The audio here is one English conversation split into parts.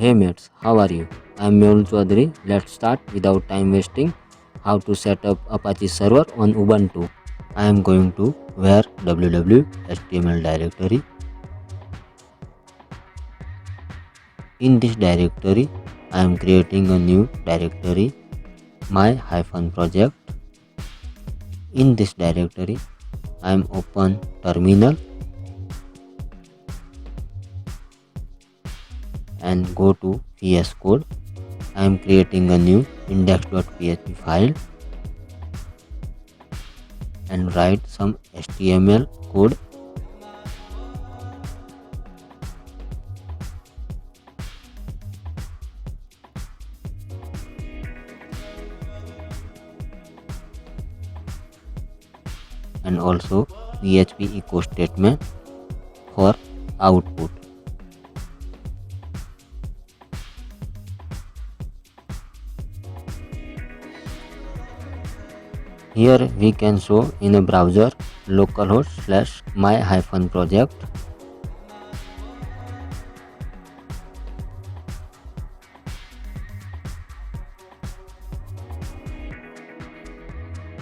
Hey mates, how are you? I'm Mehul Chaudhary. Let's start without time wasting. How to set up Apache server on Ubuntu. I am going to var www html directory. In this directory, I am creating a new directory, my-project. In this directory, I am open terminal and go to VS Code. I am creating a new index.php file and write some HTML code. And also PHP echo statement for output. Here we can show in a browser localhost / my-project.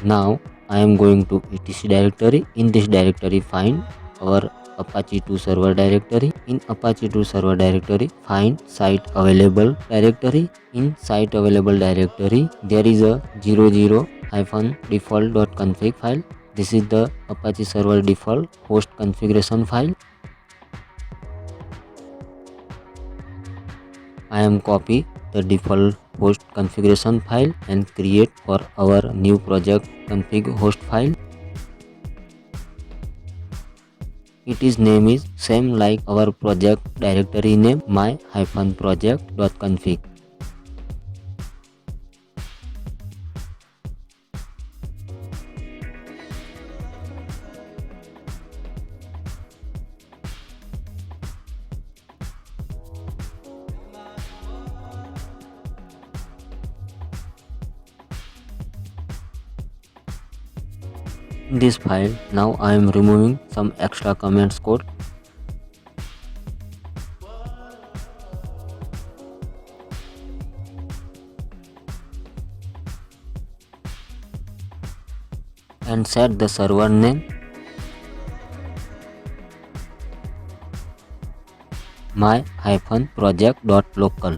Now I am going to etc directory. In this directory find our Apache 2 server directory. In Apache 2 server directory find site available directory. In site available directory there is a 00-default.config file. This is the Apache server default host configuration file. I am copy the default host configuration file and create for our new project config host file. Its name is same like our project directory name my-project.config. In this file, now I am removing some extra comments code. And set the server name my-project.local.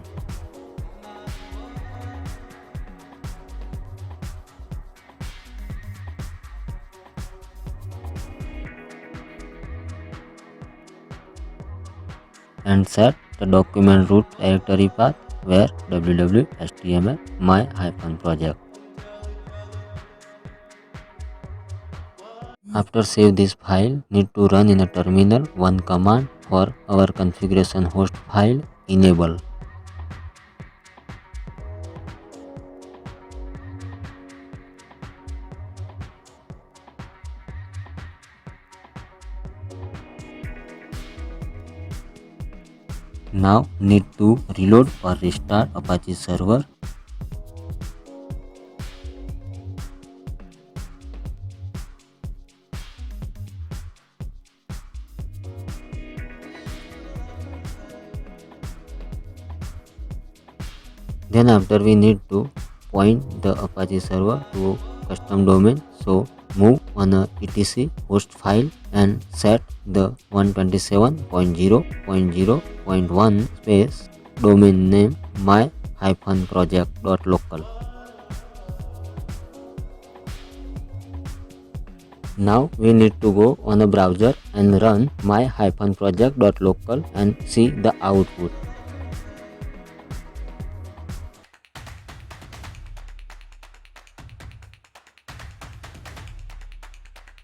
And set the document root directory path where www html my-project. After save this file, need to run in a terminal one command for our configuration host file enable. Now need to reload or restart Apache server. Then after we need to point the Apache server to custom domain. So move on a etc host file and set the 127.0.0.1 space domain name my-project.local. Now we need to go on a browser and run my-project.local and see the output.